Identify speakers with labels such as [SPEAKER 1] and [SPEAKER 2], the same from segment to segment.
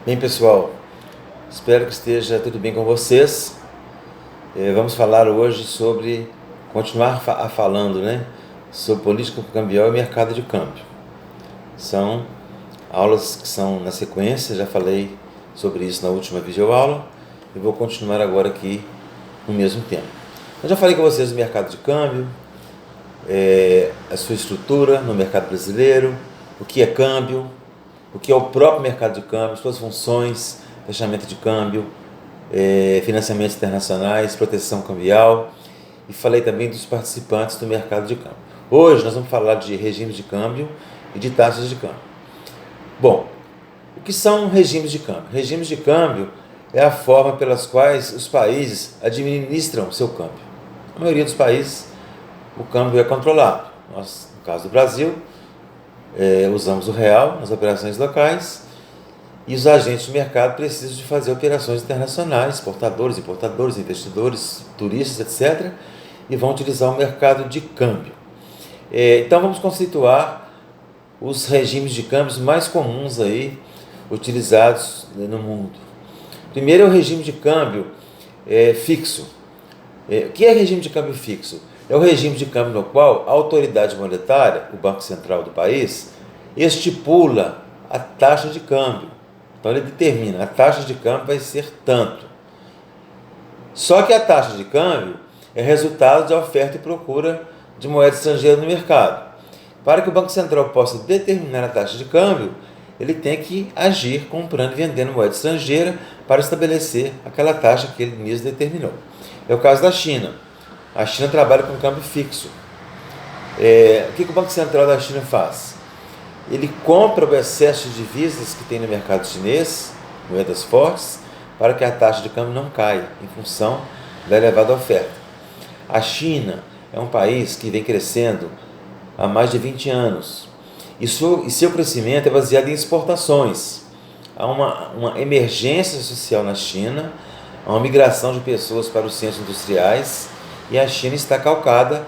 [SPEAKER 1] Bem, pessoal, espero que esteja tudo bem com vocês. Vamos falar hoje sobre, continuar falando, né, sobre política cambial e mercado de câmbio. São aulas que são na sequência, já falei sobre isso na última videoaula e vou continuar agora aqui no mesmo tema. Eu já falei com vocês do mercado de câmbio, a sua estrutura no mercado brasileiro, o que é câmbio, o que é o próprio mercado de câmbio, suas funções, fechamento de câmbio, financiamentos internacionais, proteção cambial, e falei também dos participantes do mercado de câmbio. Hoje nós vamos falar de regimes de câmbio e de taxas de câmbio. Bom, o que são regimes de câmbio? Regimes de câmbio é a forma pelas quais os países administram seu câmbio. A maioria dos países o câmbio é controlado. Nós, no caso do Brasil, usamos o real nas operações locais e os agentes do mercado precisam de fazer operações internacionais, exportadores, importadores, investidores, turistas, etc. e vão utilizar o mercado de câmbio. Então vamos conceituar os regimes de câmbios mais comuns aí utilizados no mundo. Primeiro é o regime de câmbio fixo. O que é regime de câmbio fixo? É o regime de câmbio no qual a autoridade monetária, o Banco Central do país, estipula a taxa de câmbio. Então ele determina, a taxa de câmbio vai ser tanto. Só que a taxa de câmbio é resultado de oferta e procura de moeda estrangeira no mercado. Para que o Banco Central possa determinar a taxa de câmbio, ele tem que agir comprando e vendendo moeda estrangeira para estabelecer aquela taxa que ele mesmo determinou. É o caso da China. A China trabalha com câmbio fixo. O que o Banco Central da China faz? Ele compra o excesso de divisas que tem no mercado chinês, moedas fortes, para que a taxa de câmbio não caia, em função da elevada oferta. A China é um país que vem crescendo há mais de 20 anos, e seu crescimento é baseado em exportações. Há uma emergência social na China, há uma migração de pessoas para os centros industriais, e a China está calcada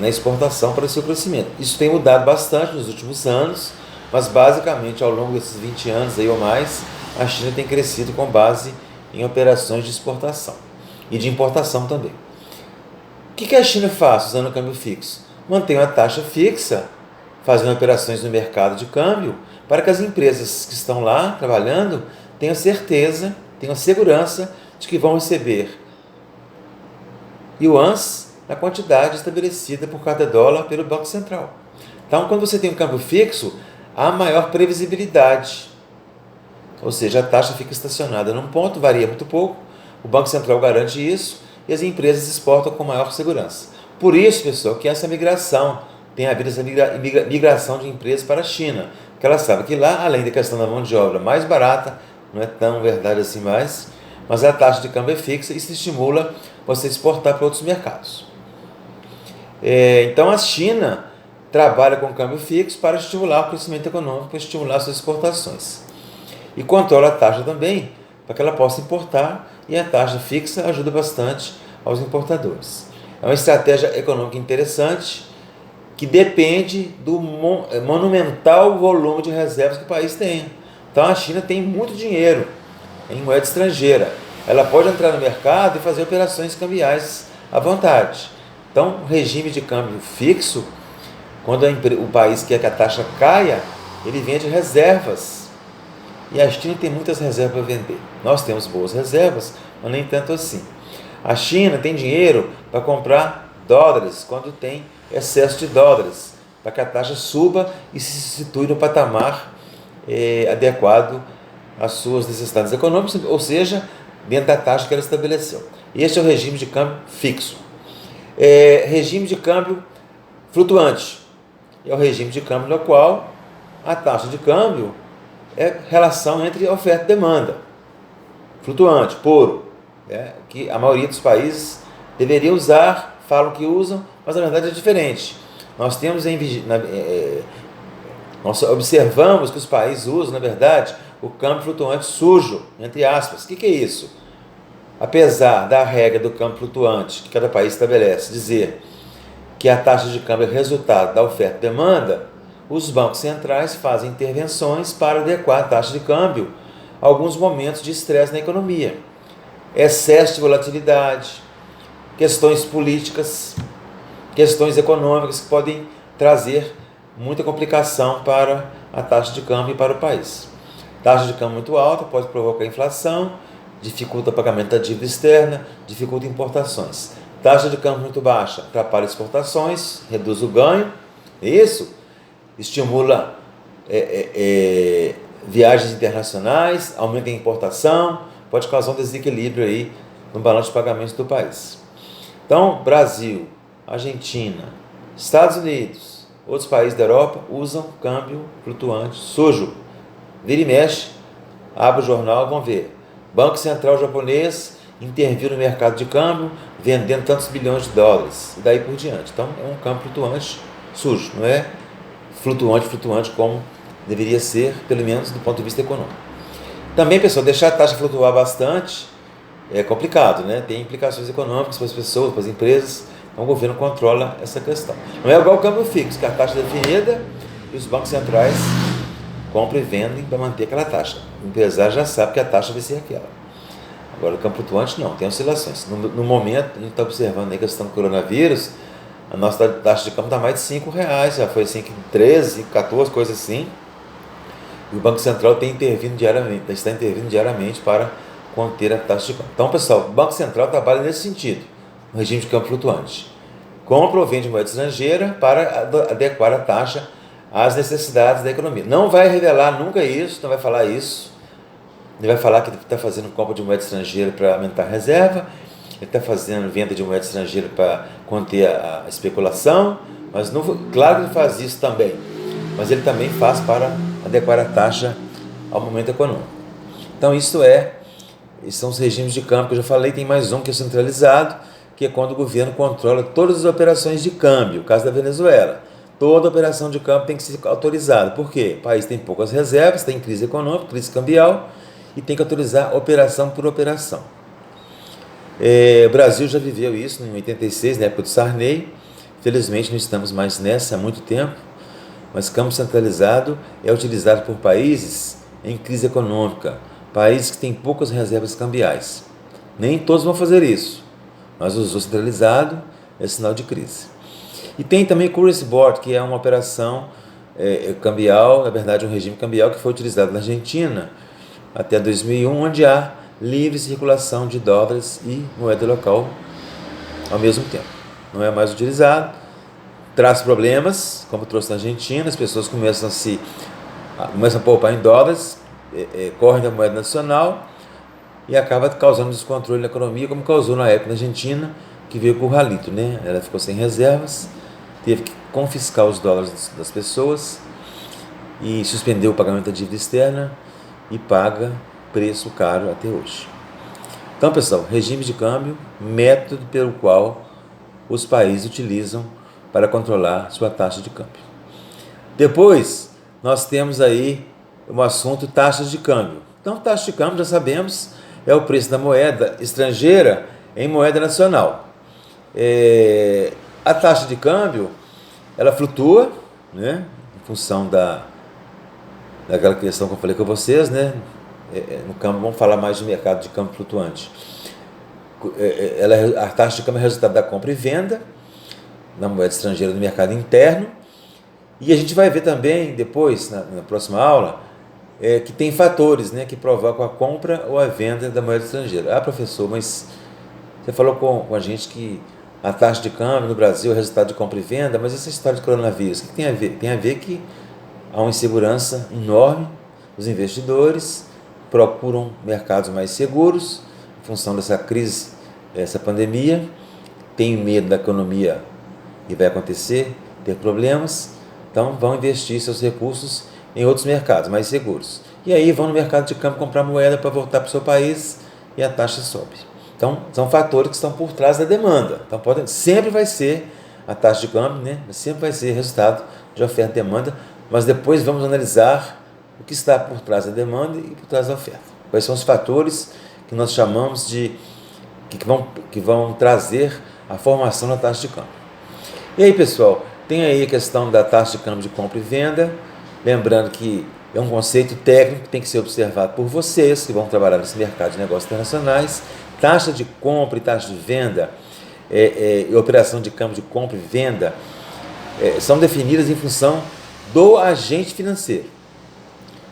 [SPEAKER 1] na exportação para o seu crescimento. Isso tem mudado bastante nos últimos anos, mas basicamente ao longo desses 20 anos aí ou mais, a China tem crescido com base em operações de exportação e de importação também. O que a China faz usando o câmbio fixo? Mantém uma taxa fixa, fazendo operações no mercado de câmbio, para que as empresas que estão lá trabalhando tenham certeza, tenham segurança de que vão receber yuans na quantidade estabelecida por cada dólar pelo Banco Central. Então, quando você tem um câmbio fixo, há maior previsibilidade, ou seja, a taxa fica estacionada num ponto, varia muito pouco, o Banco Central garante isso e as empresas exportam com maior segurança. Por isso, pessoal, que essa migração, tem havido essa migração de empresas para a China, porque ela sabe que lá, além da questão da mão de obra mais barata, não é tão verdade assim mais, mas a taxa de câmbio é fixa e se estimula você exportar para outros mercados. Então a China trabalha com câmbio fixo para estimular o crescimento econômico, para estimular suas exportações. E controla a taxa também, para que ela possa importar, e a taxa fixa ajuda bastante aos importadores. É uma estratégia econômica interessante, que depende do monumental volume de reservas que o país tem. Então a China tem muito dinheiro em moeda estrangeira. Ela pode entrar no mercado e fazer operações cambiais à vontade. Então, o regime de câmbio fixo, quando o país quer que a taxa caia, ele vende reservas. E a China tem muitas reservas para vender. Nós temos boas reservas, mas nem tanto assim. A China tem dinheiro para comprar dólares quando tem excesso de dólares, para que a taxa suba e se situe no patamar adequado às suas necessidades econômicas, ou seja, dentro da taxa que ela estabeleceu. Este é o regime de câmbio fixo. Regime de câmbio flutuante é o regime de câmbio no qual a taxa de câmbio é relação entre oferta e demanda. Flutuante, puro, que a maioria dos países deveria usar, falam que usam, mas na verdade é diferente. Nós observamos que os países usam, na verdade, o câmbio flutuante sujo, entre aspas. O que é isso? Apesar da regra do câmbio flutuante, que cada país estabelece, dizer que a taxa de câmbio é resultado da oferta e demanda, os bancos centrais fazem intervenções para adequar a taxa de câmbio a alguns momentos de estresse na economia. Excesso de volatilidade, questões políticas, questões econômicas que podem trazer muita complicação para a taxa de câmbio e para o país. Taxa de câmbio muito alta pode provocar inflação, dificulta o pagamento da dívida externa, dificulta importações. Taxa de câmbio muito baixa atrapalha exportações, reduz o ganho. Isso estimula viagens internacionais, aumenta a importação, pode causar um desequilíbrio aí no balanço de pagamentos do país. Então, Brasil, Argentina, Estados Unidos, outros países da Europa usam câmbio flutuante sujo. Vira e mexe, abre o jornal, vão ver. Banco Central japonês interviu no mercado de câmbio, vendendo tantos bilhões de dólares, e daí por diante. Então, é um câmbio flutuante sujo, não é flutuante como deveria ser, pelo menos do ponto de vista econômico. Também, pessoal, deixar a taxa flutuar bastante é complicado, né? Tem implicações econômicas para as pessoas, para as empresas, então o governo controla essa questão. Não é igual o câmbio fixo, que a taxa é definida e os bancos centrais compram e vendem para manter aquela taxa. O empresário já sabe que a taxa vai ser aquela. Agora, o câmbio flutuante não, tem oscilações. No momento, a gente está observando aí a questão do coronavírus, a nossa taxa de câmbio está mais de R$5, já foi assim, 13, 14, coisas assim. E o Banco Central está intervindo diariamente para conter a taxa de câmbio. Então, pessoal, o Banco Central trabalha nesse sentido, no regime de câmbio flutuante. Compra ou vende moeda estrangeira para adequar a taxa às necessidades da economia. Não vai revelar nunca isso, não vai falar isso. Ele vai falar que está fazendo compra de moeda estrangeira para aumentar a reserva, ele está fazendo venda de moeda estrangeira para conter a especulação, mas não, claro que ele faz isso também, mas ele também faz para adequar a taxa ao momento econômico. Então esses são os regimes de câmbio que eu já falei. Tem mais um que é centralizado, que é quando o governo controla todas as operações de câmbio. O caso da Venezuela, toda operação de câmbio tem que ser autorizada. Por quê? O país tem poucas reservas, tem crise econômica, crise cambial, e tem que autorizar operação por operação. O Brasil já viveu isso em 86, na época do Sarney. Felizmente não estamos mais nessa há muito tempo, mas câmbio centralizado é utilizado por países em crise econômica, países que têm poucas reservas cambiais. Nem todos vão fazer isso, mas o uso centralizado é sinal de crise. E tem também Currency Board, que é uma operação cambial, na verdade um regime cambial que foi utilizado na Argentina até 2001, onde há livre circulação de dólares e moeda local ao mesmo tempo. Não é mais utilizado, traz problemas, como trouxe na Argentina. As pessoas começam a poupar em dólares, correm da moeda nacional e acaba causando descontrole na economia, como causou na época na Argentina, que veio com o ralito, né? Ela ficou sem reservas, teve que confiscar os dólares das pessoas e suspendeu o pagamento da dívida externa e paga preço caro até hoje. Então, pessoal, regime de câmbio, método pelo qual os países utilizam para controlar sua taxa de câmbio. Depois, nós temos aí um assunto, taxas de câmbio. Então, taxa de câmbio, já sabemos, é o preço da moeda estrangeira em moeda nacional. A taxa de câmbio, ela flutua, né, em função daquela questão que eu falei com vocês, né? No câmbio, vamos falar mais de mercado de câmbio flutuante. A taxa de câmbio é resultado da compra e venda na moeda estrangeira no mercado interno. E a gente vai ver também depois, na próxima aula, que tem fatores, né, que provocam a compra ou a venda da moeda estrangeira. Ah, professor, mas você falou com a gente que a taxa de câmbio no Brasil é resultado de compra e venda, mas essa história de coronavírus, o que tem a ver? Tem a ver que há uma insegurança enorme, os investidores procuram mercados mais seguros em função dessa crise, essa pandemia, tem medo da economia que vai acontecer, ter problemas, então vão investir seus recursos em outros mercados mais seguros. E aí vão no mercado de câmbio comprar moeda para voltar para o seu país e a taxa sobe. Então, são fatores que estão por trás da demanda. Então, sempre vai ser a taxa de câmbio, né? Sempre vai ser resultado de oferta e demanda, mas depois vamos analisar o que está por trás da demanda e por trás da oferta. Quais são os fatores que nós chamamos de que vão trazer a formação da taxa de câmbio. E aí, pessoal, Tem aí a questão da taxa de câmbio de compra e venda, lembrando que é um conceito técnico que tem que ser observado por vocês que vão trabalhar nesse mercado de negócios internacionais. Taxa de compra e taxa de venda, e operação de câmbio de compra e venda, são definidas em função do agente financeiro.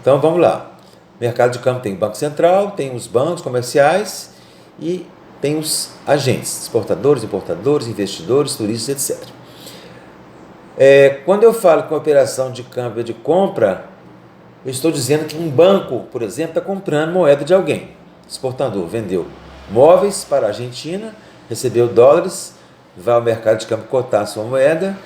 [SPEAKER 1] Então vamos lá. Mercado de câmbio tem o Banco Central, tem os bancos comerciais e tem os agentes, exportadores, importadores, investidores, turistas, etc. Quando eu falo com operação de câmbio de compra, eu estou dizendo que um banco, por exemplo, está comprando moeda de alguém. Exportador vendeu móveis para a Argentina, recebeu dólares, vai ao mercado de câmbio cotar a sua moeda,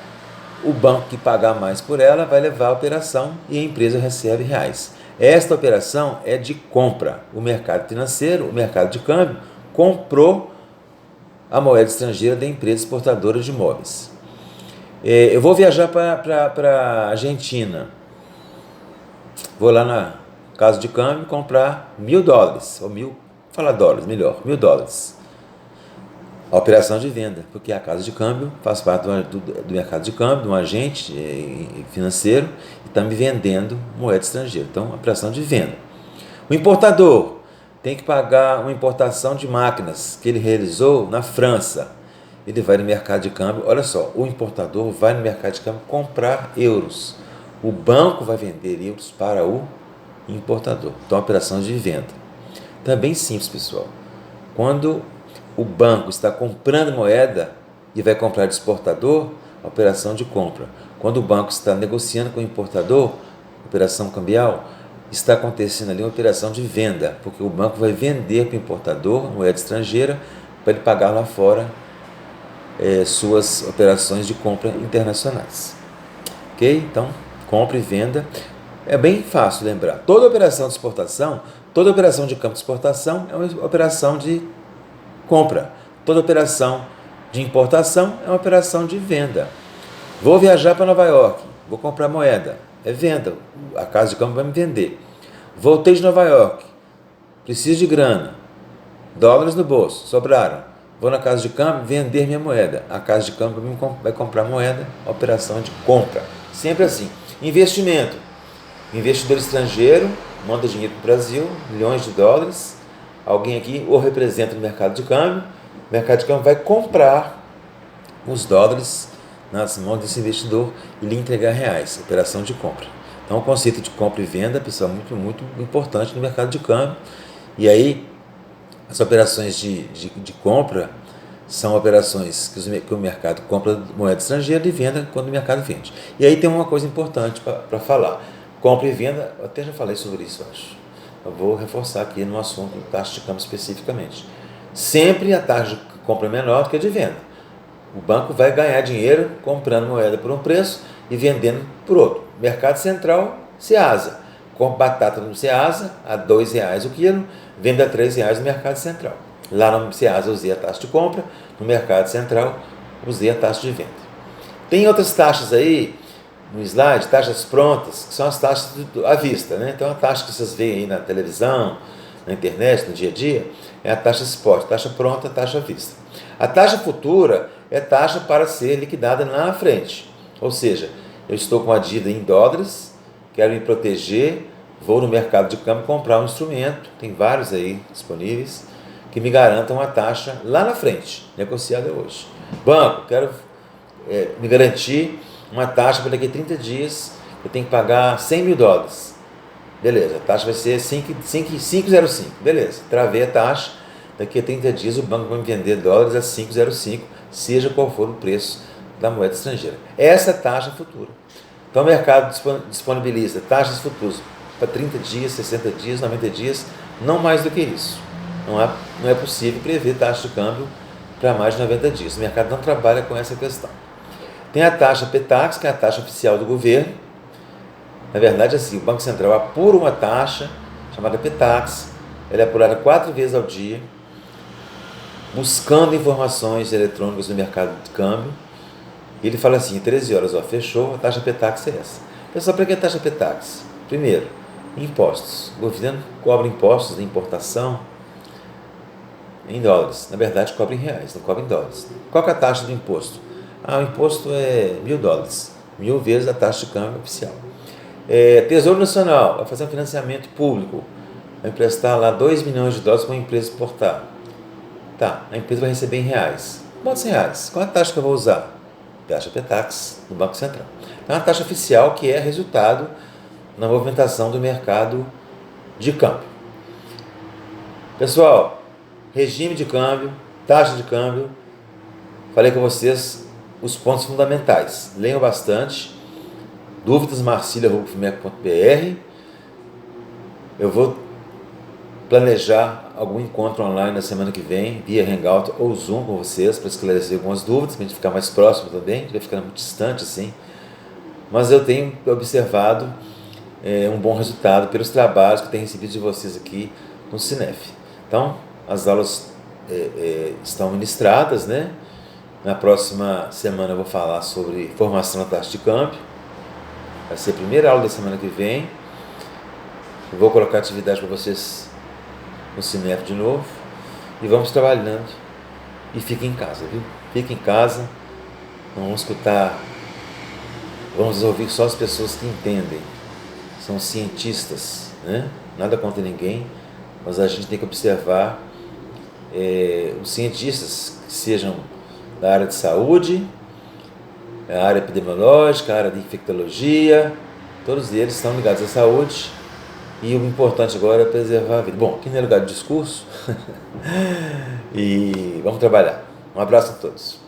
[SPEAKER 1] o banco que pagar mais por ela vai levar a operação e a empresa recebe reais. Esta operação é de compra. O mercado financeiro, o mercado de câmbio, comprou a moeda estrangeira da empresa exportadora de imóveis. Eu vou viajar para a Argentina. Vou lá na casa de câmbio comprar $1.000, ou falar dólares, melhor, $1.000. A operação de venda, porque a casa de câmbio faz parte do mercado de câmbio, de um agente financeiro, e está me vendendo moeda estrangeira. Então, a operação de venda. O importador tem que pagar uma importação de máquinas que ele realizou na França. Ele vai no mercado de câmbio, olha só, o importador vai no mercado de câmbio comprar euros. O banco vai vender euros para o importador. Então, a operação de venda. Também simples, pessoal. Quando o banco está comprando moeda e vai comprar de exportador, operação de compra. Quando o banco está negociando com o importador, operação cambial, está acontecendo ali uma operação de venda, porque o banco vai vender para o importador moeda estrangeira para ele pagar lá fora suas operações de compra internacionais. Ok? Então, compra e venda é bem fácil lembrar. Toda operação de exportação, toda operação de campo de exportação é uma operação de compra. Toda operação de importação é uma operação de venda. Vou viajar para Nova York, vou comprar moeda, é venda, a casa de câmbio vai me vender. Voltei de Nova York, preciso de grana, dólares no bolso, sobraram. Vou na casa de câmbio vender minha moeda, a casa de câmbio vai comprar moeda, operação de compra. Sempre assim. Investimento. Investidor estrangeiro manda dinheiro para o Brasil, milhões de dólares. Alguém aqui o representa no mercado de câmbio vai comprar os dólares nas mãos desse investidor e lhe entregar reais, operação de compra. Então, o conceito de compra e venda, pessoal, é muito, muito importante no mercado de câmbio. E aí, as operações de compra são operações que o mercado compra moeda estrangeira e venda quando o mercado vende. E aí tem uma coisa importante para falar. Compra e venda, eu até já falei sobre isso, acho. Eu vou reforçar aqui no assunto taxa de câmbio especificamente. Sempre a taxa de compra é menor do que a de venda. O banco vai ganhar dinheiro comprando moeda por um preço e vendendo por outro. Mercado Central, Ceasa. Compra batata no Ceasa a R$2 o quilo, vende a R$3 no Mercado Central. Lá no Ceasa eu usei a taxa de compra, no Mercado Central usei a taxa de venda. Tem outras taxas aí no slide, taxas prontas, que são as taxas à vista, né? Então a taxa que vocês veem aí na televisão, na internet, no dia a dia, é a taxa spot, taxa pronta, taxa à vista. A taxa futura é taxa para ser liquidada lá na frente. Ou seja, eu estou com a dívida em dólares, quero me proteger, vou no mercado de câmbio comprar um instrumento, tem vários aí disponíveis, que me garantam a taxa lá na frente, negociada hoje. Banco, quero me garantir uma taxa para daqui a 30 dias, eu tenho que pagar $100 mil. Beleza, a taxa vai ser 5,05. Beleza, travei a taxa, daqui a 30 dias o banco vai me vender dólares a 5,05, seja qual for o preço da moeda estrangeira. Essa é a taxa futura. Então o mercado disponibiliza taxas futuras para 30 dias, 60 dias, 90 dias, não mais do que isso. Não é possível prever taxa de câmbio para mais de 90 dias. O mercado não trabalha com essa questão. Tem a taxa PETAX, que é a taxa oficial do governo. Na verdade, assim, o Banco Central apura uma taxa chamada PETAX. Ela é apurada 4 vezes ao dia, buscando informações eletrônicas no mercado de câmbio. E ele fala assim, 13 horas, fechou, a taxa PETAX é essa. Pessoal, para que a taxa PETAX? Primeiro, impostos. O governo cobra impostos de importação em dólares. Na verdade, cobra em reais, não cobra em dólares. Qual que é a taxa do imposto? Ah, o imposto é $1.000, 1.000 vezes a taxa de câmbio oficial. Tesouro Nacional vai fazer um financiamento público, vai emprestar lá $2 milhões para uma empresa exportar. Tá, a empresa vai receber em reais. Quantos reais? Qual a taxa que eu vou usar? Taxa Petax do Banco Central. É uma taxa oficial que é resultado na movimentação do mercado de câmbio. Pessoal, regime de câmbio, taxa de câmbio, falei com vocês os pontos fundamentais. Leiam bastante. Dúvidas, marcilia.fmec.br. Eu vou planejar algum encontro online na semana que vem, via Hangout ou Zoom com vocês, para esclarecer algumas dúvidas, para a gente ficar mais próximo também, a gente vai ficando muito distante assim. Mas eu tenho observado um bom resultado pelos trabalhos que tenho recebido de vocês aqui no Cinef. Então, as aulas estão ministradas, né? Na próxima semana eu vou falar sobre formação na taxa de câmbio. Vai ser a primeira aula da semana que vem. Eu vou colocar atividade para vocês no Cinef de novo. E vamos trabalhando. E fiquem em casa, viu? Fiquem em casa. Não vamos escutar. Vamos ouvir só as pessoas que entendem. São cientistas, né? Nada contra ninguém, mas a gente tem que observar os cientistas que sejam da área de saúde, a área epidemiológica, a área de infectologia, todos eles estão ligados à saúde e o importante agora é preservar a vida. Bom, aqui não é lugar de discurso e vamos trabalhar. Um abraço a todos.